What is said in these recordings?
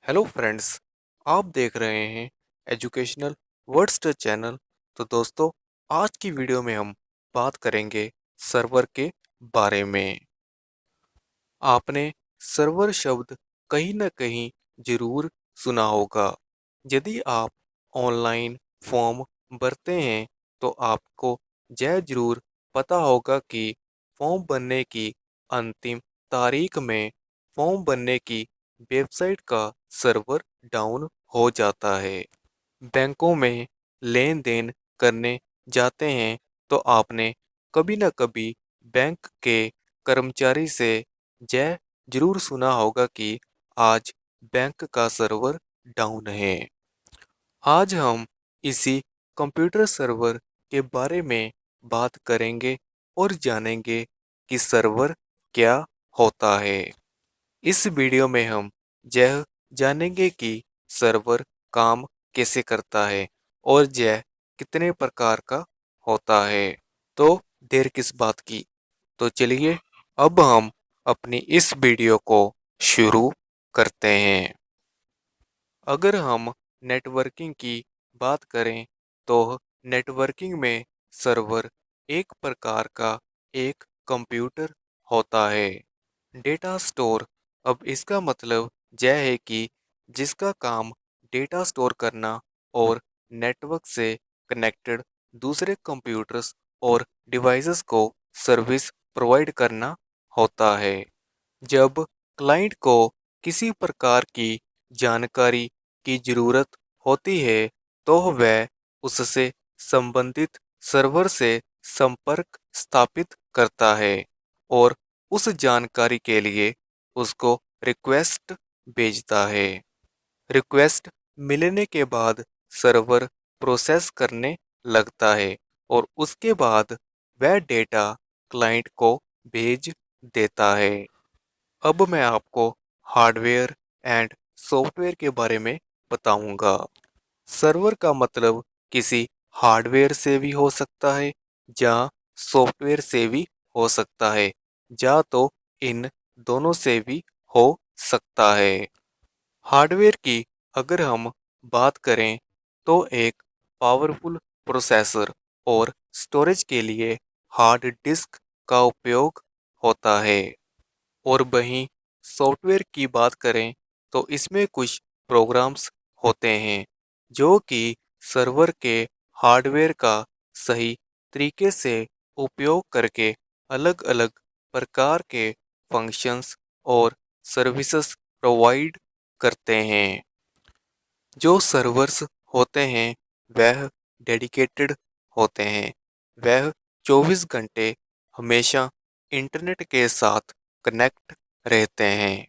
Hello friends. आप देख रहे हैं एजुकेशनल वर्ड्स चैनल। तो दोस्तों, आज की वीडियो में हम बात करेंगे सर्वर के बारे में। आपने सर्वर शब्द कहीं न कहीं जरूर सुना होगा। यदि आप ऑनलाइन फॉर्म भरते हैं तो आपको यह जरूर पता होगा कि फॉर्म भरने की अंतिम तारीख में फॉर्म भरने की वेबसाइट का सर्वर डाउन हो जाता है। बैंकों में लेन देन करने जाते हैं तो आपने कभी न कभी बैंक के कर्मचारी से यह जरूर सुना होगा कि आज बैंक का सर्वर डाउन है। आज हम इसी कंप्यूटर सर्वर के बारे में बात करेंगे और जानेंगे कि सर्वर क्या होता है। इस वीडियो में हम यह जानेंगे कि सर्वर काम कैसे करता है और यह कितने प्रकार का होता है। तो देर किस बात की, तो चलिए अब हम अपनी इस वीडियो को शुरू करते हैं। अगर हम नेटवर्किंग की बात करें तो नेटवर्किंग में सर्वर एक प्रकार का एक कंप्यूटर होता है। डेटा स्टोर, अब इसका मतलब यह है कि जिसका काम डेटा स्टोर करना और नेटवर्क से कनेक्टेड दूसरे कंप्यूटर्स और डिवाइसेस को सर्विस प्रोवाइड करना होता है। जब क्लाइंट को किसी प्रकार की जानकारी की ज़रूरत होती है तो वह उससे संबंधित सर्वर से संपर्क स्थापित करता है और उस जानकारी के लिए उसको रिक्वेस्ट भेजता है। रिक्वेस्ट मिलने के बाद सर्वर प्रोसेस करने लगता है और उसके बाद वह डेटा क्लाइंट को भेज देता है। अब मैं आपको हार्डवेयर एंड सॉफ्टवेयर के बारे में बताऊंगा। सर्वर का मतलब किसी हार्डवेयर से भी हो सकता है या सॉफ्टवेयर से भी हो सकता है, या तो इन दोनों से भी हो सकता है। हार्डवेयर की अगर हम बात करें तो एक पावरफुल प्रोसेसर और स्टोरेज के लिए हार्ड डिस्क का उपयोग होता है। और वहीं सॉफ्टवेयर की बात करें तो इसमें कुछ प्रोग्राम्स होते हैं जो कि सर्वर के हार्डवेयर का सही तरीके से उपयोग करके अलग अलग प्रकार के फंक्शंस और सर्विसेज प्रोवाइड करते हैं। जो सर्वर्स होते हैं वह डेडिकेटेड होते हैं। वह 24 घंटे हमेशा इंटरनेट के साथ कनेक्ट रहते हैं।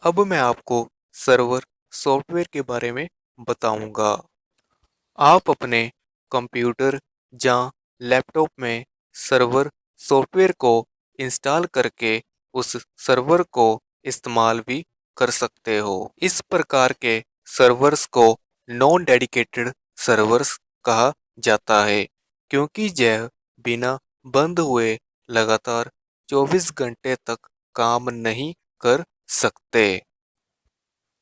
अब मैं आपको सर्वर सॉफ्टवेयर के बारे में बताऊंगा। आप अपने कंप्यूटर या लैपटॉप में सर्वर सॉफ्टवेयर को इंस्टॉल करके उस सर्वर को इस्तेमाल भी कर सकते हो। इस प्रकार के सर्वर्स को नॉन डेडिकेटेड सर्वर्स कहा जाता है क्योंकि यह बिना बंद हुए लगातार 24 घंटे तक काम नहीं कर सकते।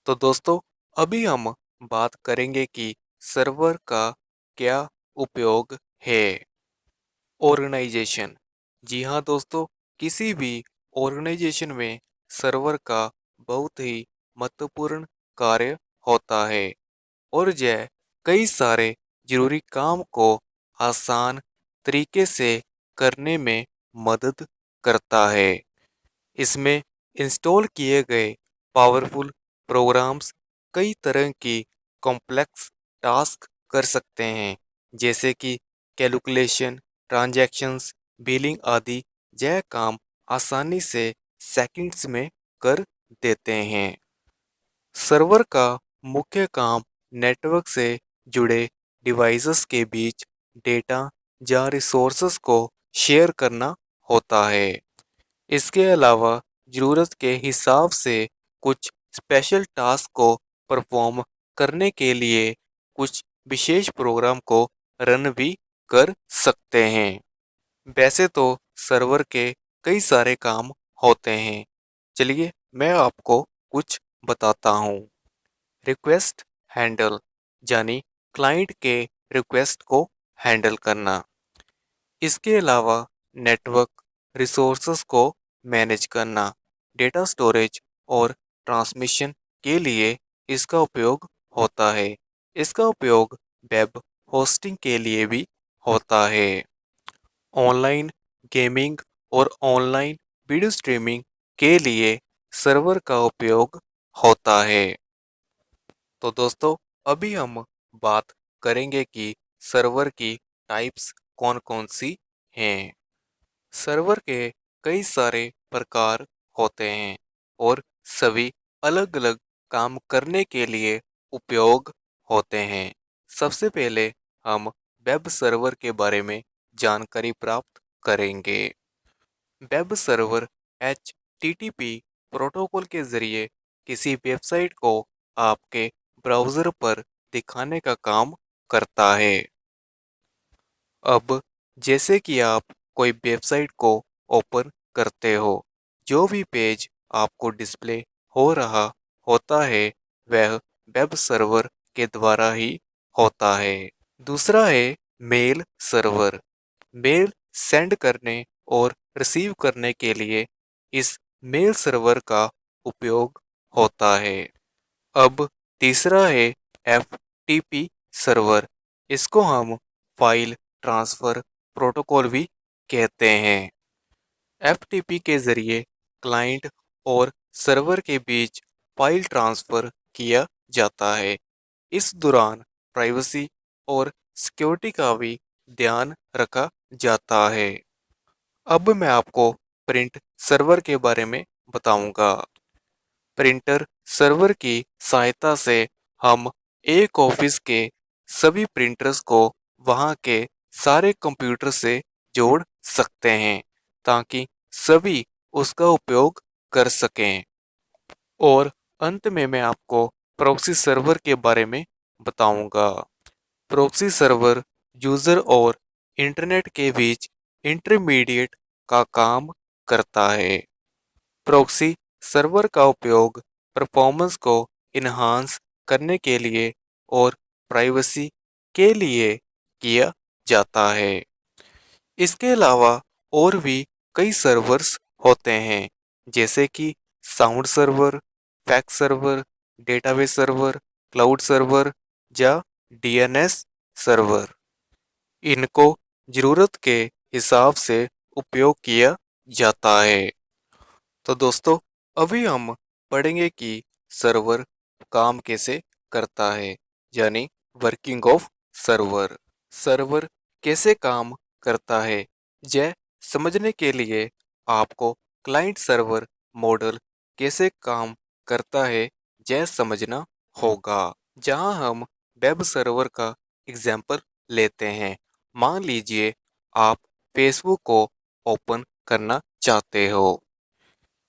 तो दोस्तों, अभी हम बात करेंगे कि सर्वर का क्या उपयोग है। ऑर्गेनाइजेशन, जी हाँ दोस्तों, किसी भी ऑर्गेनाइजेशन में सर्वर का बहुत ही महत्वपूर्ण कार्य होता है और यह कई सारे जरूरी काम को आसान तरीके से करने में मदद करता है। इसमें इंस्टॉल किए गए पावरफुल प्रोग्राम्स कई तरह की कॉम्प्लेक्स टास्क कर सकते हैं, जैसे कि कैलकुलेशन, ट्रांजैक्शंस, बिलिंग आदि। यह काम आसानी से सेकंड्स में कर देते हैं। सर्वर का मुख्य काम नेटवर्क से जुड़े डिवाइसेस के बीच डेटा या रिसोर्सेज को शेयर करना होता है। इसके अलावा ज़रूरत के हिसाब से कुछ स्पेशल टास्क को परफॉर्म करने के लिए कुछ विशेष प्रोग्राम को रन भी कर सकते हैं। वैसे तो सर्वर के कई सारे काम होते हैं। चलिए मैं आपको कुछ बताता हूँ। रिक्वेस्ट हैंडल यानी क्लाइंट के रिक्वेस्ट को हैंडल करना। इसके अलावा नेटवर्क रिसोर्सेज को मैनेज करना, डेटा स्टोरेज और ट्रांसमिशन के लिए इसका उपयोग होता है। इसका उपयोग वेब होस्टिंग के लिए भी होता है। ऑनलाइन गेमिंग और ऑनलाइन वीडियो स्ट्रीमिंग के लिए सर्वर का उपयोग होता है। तो दोस्तों, अभी हम बात करेंगे कि सर्वर की टाइप्स कौन-कौन सी हैं। सर्वर के कई सारे प्रकार होते हैं और सभी अलग-अलग काम करने के लिए उपयोग होते हैं। सबसे पहले हम वेब सर्वर के बारे में जानकारी प्राप्त करेंगे। वेब सर्वर HTTP प्रोटोकॉल के जरिए किसी वेबसाइट को आपके ब्राउज़र पर दिखाने का काम करता है। अब जैसे कि आप कोई वेबसाइट को ओपन करते हो, जो भी पेज आपको डिस्प्ले हो रहा होता है वह वेब सर्वर के द्वारा ही होता है। दूसरा है मेल सर्वर। मेल सेंड करने और रिसीव करने के लिए इस मेल सर्वर का उपयोग होता है। अब तीसरा है FTP सर्वर। इसको हम फाइल ट्रांसफ़र प्रोटोकॉल भी कहते हैं। FTP के ज़रिए क्लाइंट और सर्वर के बीच फाइल ट्रांसफ़र किया जाता है। इस दौरान प्राइवेसी और सिक्योरिटी का भी ध्यान रखा जाता है। अब मैं आपको प्रिंट सर्वर के बारे में बताऊंगा। प्रिंटर सर्वर की सहायता से हम एक ऑफिस के सभी प्रिंटर्स को वहां के सारे कंप्यूटर से जोड़ सकते हैं ताकि सभी उसका उपयोग कर सकें। और अंत में मैं आपको प्रॉक्सी सर्वर के बारे में बताऊंगा। प्रॉक्सी सर्वर यूजर और इंटरनेट के बीच इंटरमीडिएट का काम करता है। प्रॉक्सी सर्वर का उपयोग परफॉर्मेंस को इन्हांस करने के लिए और प्राइवेसी के लिए किया जाता है। इसके अलावा और भी कई सर्वर्स होते हैं, जैसे कि sound server, fax server, database server, cloud server या DNS सर्वर। इनको ज़रूरत के हिसाब से उपयोग किया जाता है। तो दोस्तों, अभी हम पढ़ेंगे कि सर्वर काम कैसे करता है, यानी वर्किंग ऑफ सर्वर। सर्वर कैसे काम करता है, यह समझने के लिए आपको क्लाइंट सर्वर मॉडल कैसे काम करता है यह समझना होगा। जहां हम वेब सर्वर का एग्जाम्पल लेते हैं। मान लीजिए आप फेसबुक को ओपन करना चाहते हो।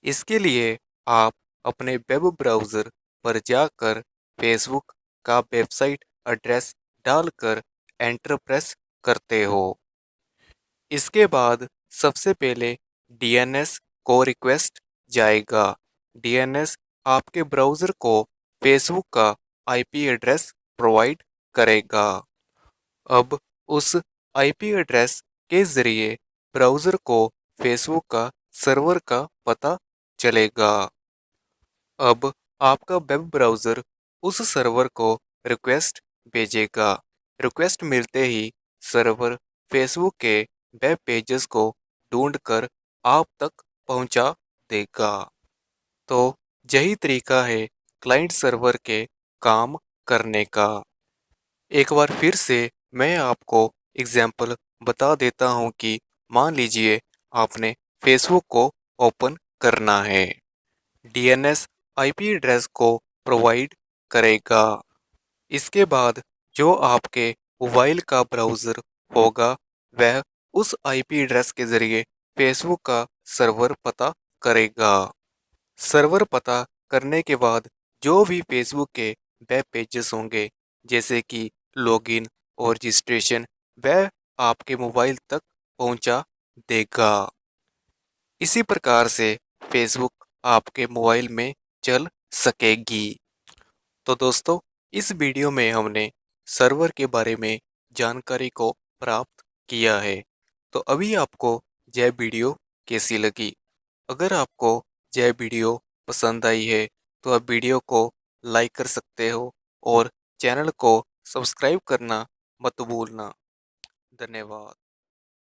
इसके लिए आप अपने वेब ब्राउज़र पर जाकर फेसबुक का वेबसाइट एड्रेस डालकर एंटर प्रेस करते हो। इसके बाद सबसे पहले DNS को रिक्वेस्ट जाएगा। DNS आपके ब्राउज़र को फेसबुक का IP एड्रेस प्रोवाइड करेगा। अब उस IP एड्रेस के ज़रिए ब्राउज़र को फेसबुक का सर्वर का पता चलेगा। अब आपका वेब ब्राउज़र उस सर्वर को रिक्वेस्ट भेजेगा। रिक्वेस्ट मिलते ही सर्वर फेसबुक के वेब पेजेस को ढूंढकर आप तक पहुंचा देगा। तो यही तरीका है क्लाइंट सर्वर के काम करने का। एक बार फिर से मैं आपको एग्जाम्पल बता देता हूं कि मान लीजिए आपने फेसबुक को ओपन करना है। DNS IP एड्रेस को प्रोवाइड करेगा। इसके बाद जो आपके मोबाइल का ब्राउज़र होगा वह उस IP एड्रेस के ज़रिए फेसबुक का सर्वर पता करेगा। सर्वर पता करने के बाद जो भी फेसबुक के वेब पेजेस होंगे, जैसे कि लॉगिन और रजिस्ट्रेशन, वह आपके मोबाइल तक पहुंचा देगा। इसी प्रकार से फेसबुक आपके मोबाइल में चल सकेगी। तो दोस्तों, इस वीडियो में हमने सर्वर के बारे में जानकारी को प्राप्त किया है। तो अभी आपको यह वीडियो कैसी लगी? अगर आपको यह वीडियो पसंद आई है तो आप वीडियो को लाइक कर सकते हो और चैनल को सब्सक्राइब करना मत भूलना। धन्यवाद।